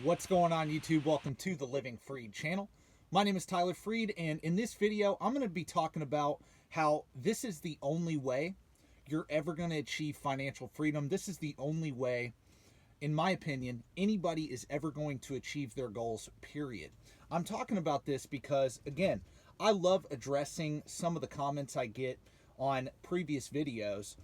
What's going on, YouTube? Welcome to the Living Freed channel. My name is Tyler Freed, and in this video, I'm going to be talking about how this is the only way you're ever going to achieve financial freedom. This is the only way, in my opinion, anybody is ever going to achieve their goals, period. I'm talking about this because, again, I love addressing some of the comments I get on previous videos.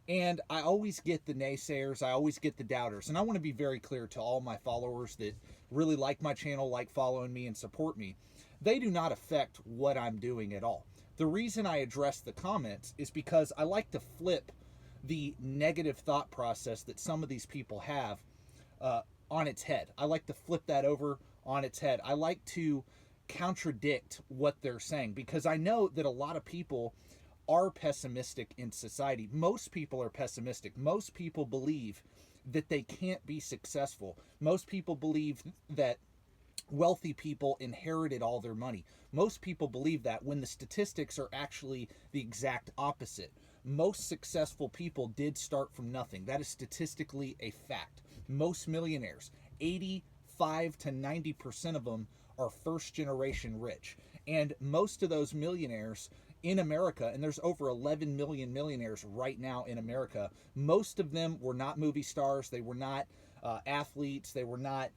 And I always get the naysayers, I always get the doubters. And I want to be very clear to all my followers that really like my channel, like following me, and support me. They do not affect what I'm doing at all. The reason I address the comments is because I like to flip the negative thought process that some of these people have on its head. I like to flip that over on its head. I like to contradict what they're saying because I know that a lot of people are pessimistic in society. Most people are pessimistic. Most people believe that they can't be successful. Most people believe that wealthy people inherited all their money. Most people believe that when the statistics are actually the exact opposite. Most successful people did start from nothing. That is statistically a fact. Most millionaires, 85 to 90% of them are first generation rich. And most of those millionaires in America, and there's over 11 million millionaires right now in America, most of them were not movie stars. They were not athletes. They were not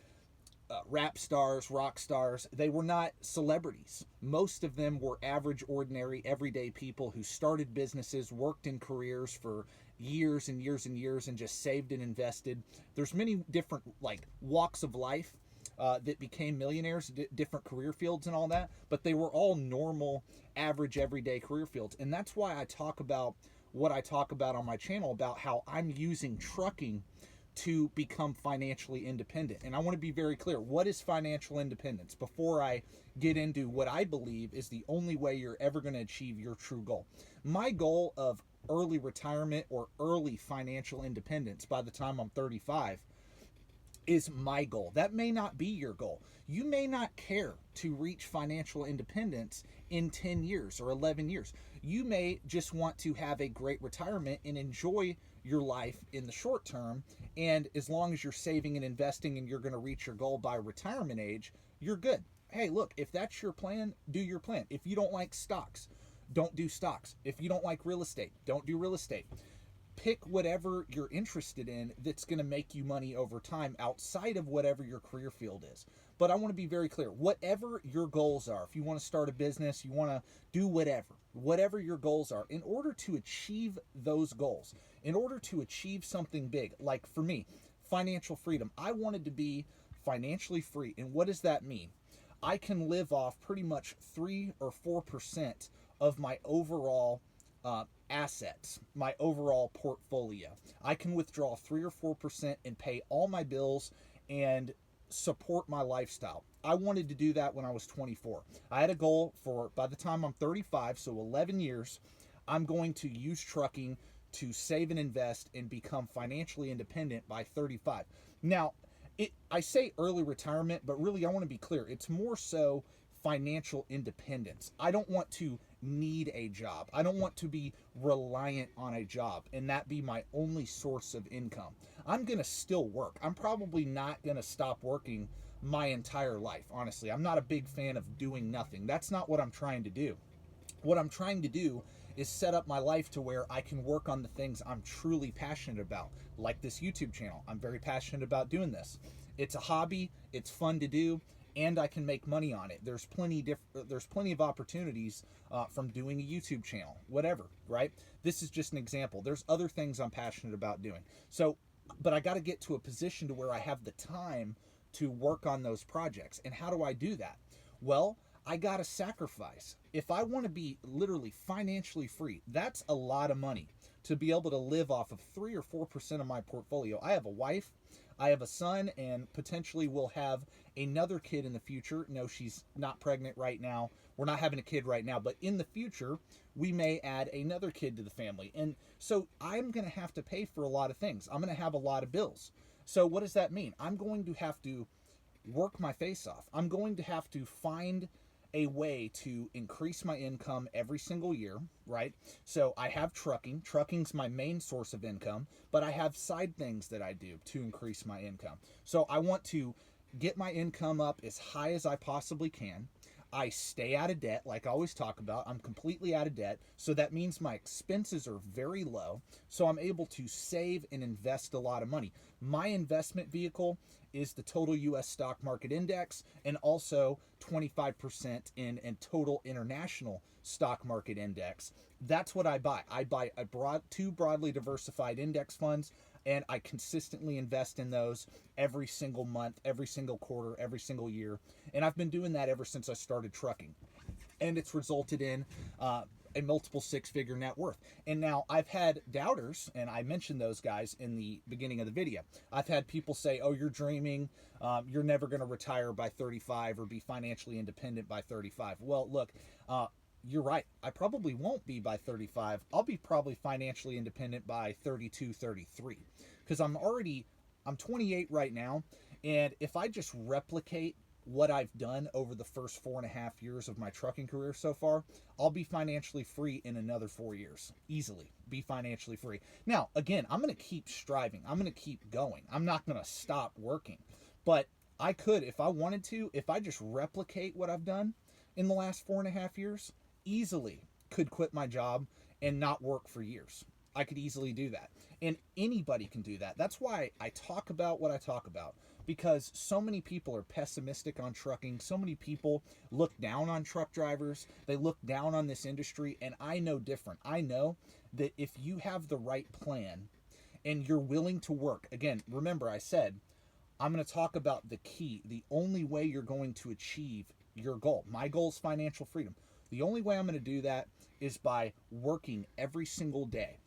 rap stars, rock stars. They were not celebrities. Most of them were average, ordinary, everyday people who started businesses, worked in careers for years and years and years, and just saved and invested. There's many different walks of life that became millionaires, different career fields and all that, but they were all normal, average, everyday career fields. And that's why I talk about what I talk about on my channel about how I'm using trucking to become financially independent. And I want to be very clear. What is financial independence? Before I get into what I believe is the only way you're ever going to achieve your true goal. My goal of early retirement or early financial independence by the time I'm 35 is my goal. That may not be your goal. You may not care to reach financial independence in 10 years or 11 years. You may just want to have a great retirement and enjoy your life in the short term. And as long as you're saving and investing and you're going to reach your goal by retirement age, you're good. Hey, look, if that's your plan, do your plan. If you don't like stocks, don't do stocks. If you don't like real estate, don't do real estate. Pick whatever you're interested in that's going to make you money over time outside of whatever your career field is. But I want to be very clear. Whatever your goals are, if you want to start a business, you want to do whatever your goals are, in order to achieve those goals, in order to achieve something big, like for me, financial freedom, I wanted to be financially free. And what does that mean? I can live off pretty much 3 or 4% of my overall assets, my overall portfolio. I can withdraw 3 or 4% and pay all my bills and support my lifestyle. I wanted to do that when I was 24. I had a goal for by the time I'm 35, so 11 years, I'm going to use trucking to save and invest and become financially independent by 35. Now, I say early retirement, but really I want to be clear. It's more so financial independence. I don't want to need a job. I don't want to be reliant on a job and that be my only source of income. I'm going to still work. I'm probably not going to stop working my entire life. Honestly, I'm not a big fan of doing nothing. That's not what I'm trying to do. What I'm trying to do is set up my life to where I can work on the things I'm truly passionate about, like this YouTube channel. I'm very passionate about doing this. It's a hobby, it's fun to do, and I can make money on it. There's plenty of opportunities from doing a YouTube channel, whatever, right? This is just an example. There's other things I'm passionate about doing. So, but I got to get to a position to where I have the time to work on those projects. And how do I do that? Well, I got to sacrifice. If I want to be literally financially free, that's a lot of money to be able to live off of 3 or 4% of my portfolio. I have a wife, I have a son, and potentially will have another kid in the future. No, she's not pregnant right now. We're not having a kid right now, but in the future, we may add another kid to the family. And so I'm going to have to pay for a lot of things. I'm going to have a lot of bills. So what does that mean? I'm going to have to work my face off. I'm going to have to find a way to increase my income every single year, right? So I have trucking. Trucking's my main source of income, but I have side things that I do to increase my income. So I want to get my income up as high as I possibly can. I stay out of debt, like I always talk about. I'm completely out of debt. So that means my expenses are very low. So I'm able to save and invest a lot of money. My investment vehicle is the total US stock market index and also 25% in total international stock market index. That's what I buy. I buy two broadly diversified index funds, and I consistently invest in those every single month, every single quarter, every single year. And I've been doing that ever since I started trucking. And it's resulted in a multiple six-figure net worth. And now I've had doubters, and I mentioned those guys in the beginning of the video. I've had people say, oh, you're dreaming. You're never going to retire by 35 or be financially independent by 35. Well, look, you're right. I probably won't be by 35. I'll be probably financially independent by 32, 33. Because I'm 28 right now. And if I just replicate what I've done over the first 4.5 years of my trucking career so far, I'll be financially free in another 4 years. Easily be financially free. Now, again, I'm going to keep striving. I'm going to keep going. I'm not going to stop working. But I could, if I wanted to, if I just replicate what I've done in the last 4.5 years, easily could quit my job and not work for years. I could easily do that. And anybody can do that. That's why I talk about what I talk about, because so many people are pessimistic on trucking. So many people look down on truck drivers. They look down on this industry, and I know different. I know that if you have the right plan and you're willing to work, again, remember I said, I'm going to talk about the key, the only way you're going to achieve your goal. My goal is financial freedom. The only way I'm going to do that is by working every single day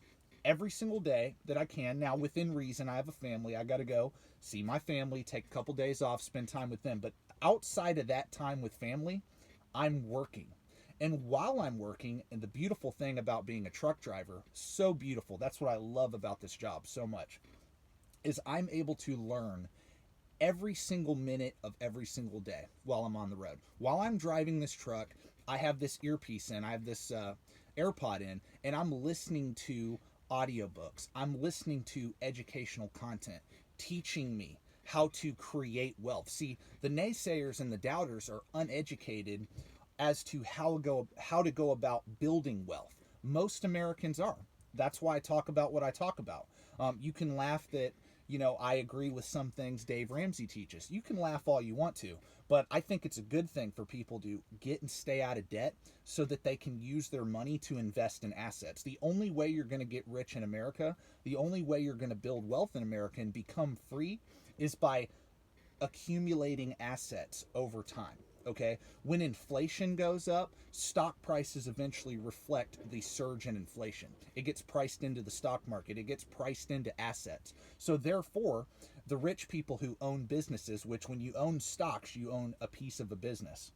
that I can. Now, within reason, I have a family. I got to go see my family, take a couple days off, spend time with them. But outside of that time with family, I'm working. And while I'm working, and the beautiful thing about being a truck driver, so beautiful, that's what I love about this job so much, is I'm able to learn every single minute of every single day while I'm on the road. While I'm driving this truck, I have this earpiece in, I have this AirPod in, and I'm listening to audiobooks. I'm listening to educational content, teaching me how to create wealth. See, the naysayers and the doubters are uneducated as to how to go about building wealth. Most Americans are. That's why I talk about what I talk about. You can laugh that, I agree with some things Dave Ramsey teaches. You can laugh all you want to, but I think it's a good thing for people to get and stay out of debt so that they can use their money to invest in assets. The only way you're going to get rich in America, the only way you're going to build wealth in America and become free is by accumulating assets over time. Okay, when inflation goes up, stock prices eventually reflect the surge in inflation. It gets priced into the stock market. It gets priced into assets. So therefore, the rich people who own businesses, which when you own stocks, you own a piece of a business.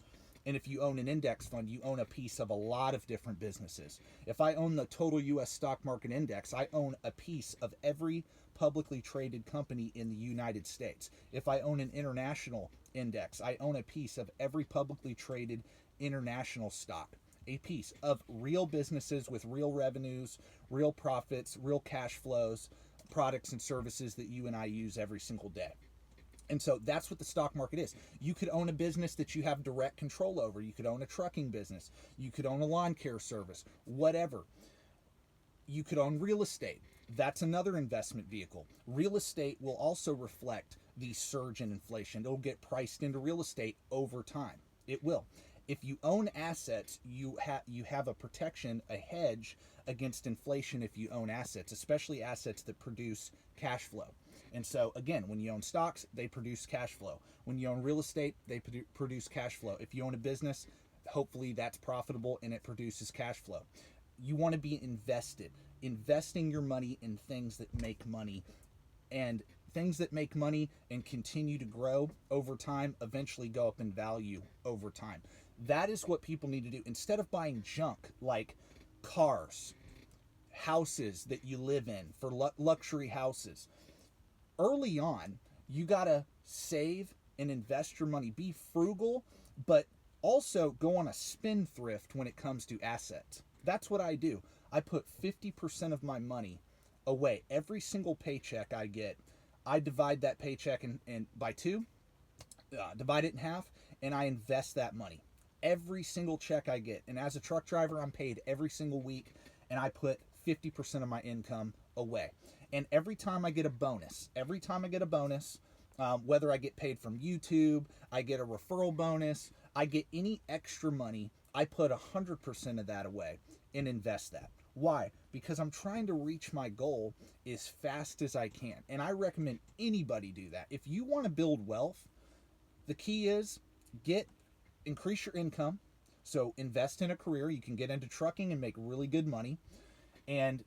And if you own an index fund, you own a piece of a lot of different businesses. If I own the total US stock market index, I own a piece of every publicly traded company in the United States. If I own an international index, I own a piece of every publicly traded international stock. A piece of real businesses with real revenues, real profits, real cash flows, products and services that you and I use every single day. And so that's what the stock market is. You could own a business that you have direct control over. You could own a trucking business. You could own a lawn care service, whatever. You could own real estate. That's another investment vehicle. Real estate will also reflect the surge in inflation. It'll get priced into real estate over time. It will. If you own assets, you have a protection, a hedge against inflation if you own assets, especially assets that produce cash flow. And so, again, when you own stocks, they produce cash flow. When you own real estate, they produce cash flow. If you own a business, hopefully that's profitable and it produces cash flow. You want to be investing your money in things that make money, and things that make money and continue to grow over time eventually go up in value over time. That is what people need to do. Instead of buying junk like cars, houses that you live in for luxury houses, early on, you got to save and invest your money. Be frugal, but also go on a spendthrift when it comes to assets. That's what I do. I put 50% of my money away. Every single paycheck I get, I divide that paycheck by two, divide it in half, and I invest that money. Every single check I get, and as a truck driver, I'm paid every single week, and I put 50% of my income away. And every time I get a bonus, whether I get paid from YouTube, I get a referral bonus, I get any extra money, I put 100% of that away and invest that. Why? Because I'm trying to reach my goal as fast as I can. And I recommend anybody do that. If you want to build wealth, the key is increase your income. So invest in a career. You can get into trucking and make really good money, and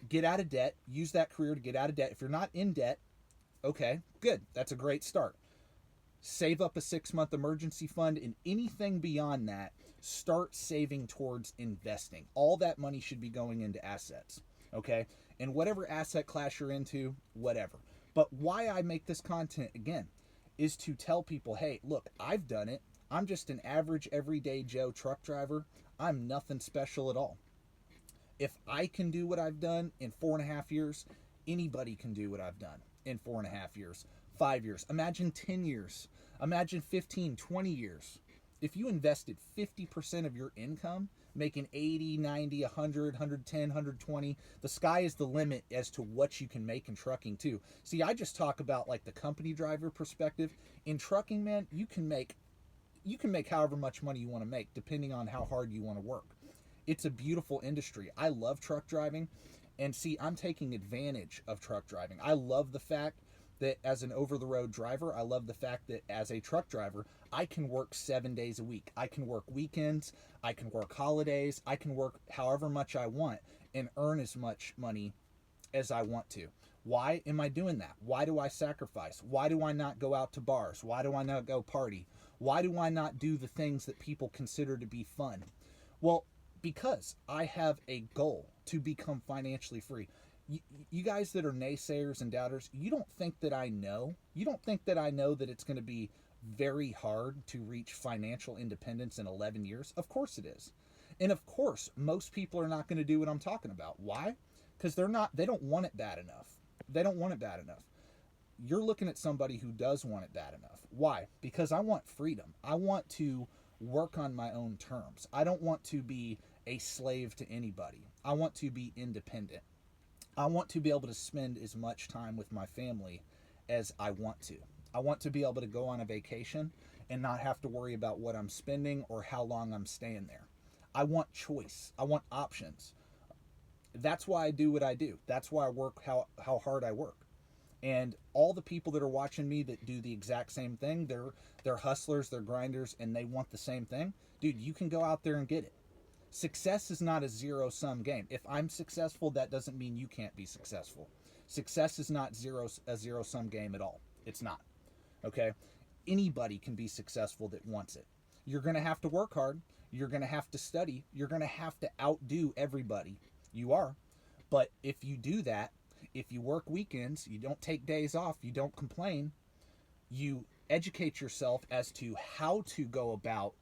get out of debt. Use that career to get out of debt. If you're not in debt, okay, good. That's a great start. Save up a 6-month emergency fund, and anything beyond that, start saving towards investing. All that money should be going into assets, okay? And whatever asset class you're into, whatever. But why I make this content, again, is to tell people, hey, look, I've done it. I'm just an average, everyday Joe truck driver. I'm nothing special at all. If I can do what I've done in 4.5 years, anybody can do what I've done in 4.5 years, 5 years. Imagine 10 years. Imagine 15, 20 years. If you invested 50% of your income, making 80, 90, 100, 110, 120, the sky is the limit as to what you can make in trucking too. See, I just talk about like the company driver perspective. In trucking, man, you can make however much money you want to make depending on how hard you want to work. It's a beautiful industry. I love truck driving, and see, I'm taking advantage of truck driving. I love the fact that as an over-the-road driver, I love the fact that as a truck driver, I can work 7 days a week. I can work weekends, I can work holidays, I can work however much I want and earn as much money as I want to. Why am I doing that? Why do I sacrifice? Why do I not go out to bars? Why do I not go party? Why do I not do the things that people consider to be fun? Well, because I have a goal to become financially free. You guys that are naysayers and doubters, you don't think that I know. You don't think that I know that it's going to be very hard to reach financial independence in 11 years? Of course it is. And of course, most people are not going to do what I'm talking about. Why? Because they don't want it bad enough. They don't want it bad enough. You're looking at somebody who does want it bad enough. Why? Because I want freedom. I want to work on my own terms. I don't want to be a slave to anybody. I want to be independent. I want to be able to spend as much time with my family as I want to. I want to be able to go on a vacation and not have to worry about what I'm spending or how long I'm staying there. I want choice. I want options. That's why I do what I do. That's why I work how hard I work. And all the people that are watching me that do the exact same thing, they're hustlers, they're grinders, and they want the same thing. Dude, you can go out there and get it. Success is not a zero-sum game. If I'm successful, that doesn't mean you can't be successful. Success is not a zero-sum game at all. It's not. Okay? Anybody can be successful that wants it. You're going to have to work hard. You're going to have to study. You're going to have to outdo everybody. You are. But if you do that, if you work weekends, you don't take days off, you don't complain, you educate yourself as to how to go about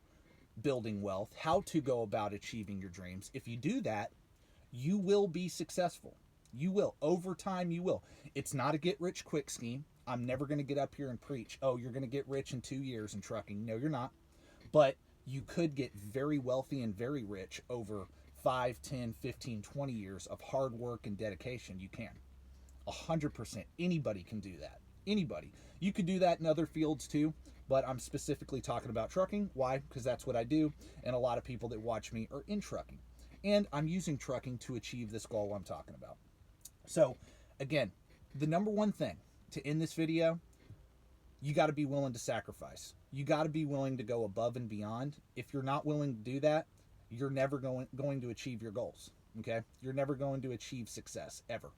building wealth, how to go about achieving your dreams. If you do that, you will be successful. You will. Over time, you will. It's not a get-rich-quick scheme. I'm never going to get up here and preach, oh, you're going to get rich in 2 years in trucking. No, you're not. But you could get very wealthy and very rich over 5, 10, 15, 20 years of hard work and dedication. You can. 100%. Anybody can do that. Anybody. You could do that in other fields too, but I'm specifically talking about trucking. Why? Because that's what I do, and a lot of people that watch me are in trucking. And I'm using trucking to achieve this goal I'm talking about. So, again, the number one thing to end this video, you got to be willing to sacrifice. You got to be willing to go above and beyond. If you're not willing to do that, you're never going to achieve your goals. Okay? You're never going to achieve success, ever.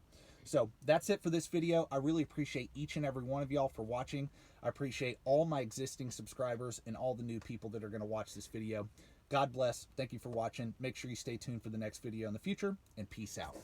So that's it for this video. I really appreciate each and every one of y'all for watching. I appreciate all my existing subscribers and all the new people that are going to watch this video. God bless. Thank you for watching. Make sure you stay tuned for the next video in the future, and peace out.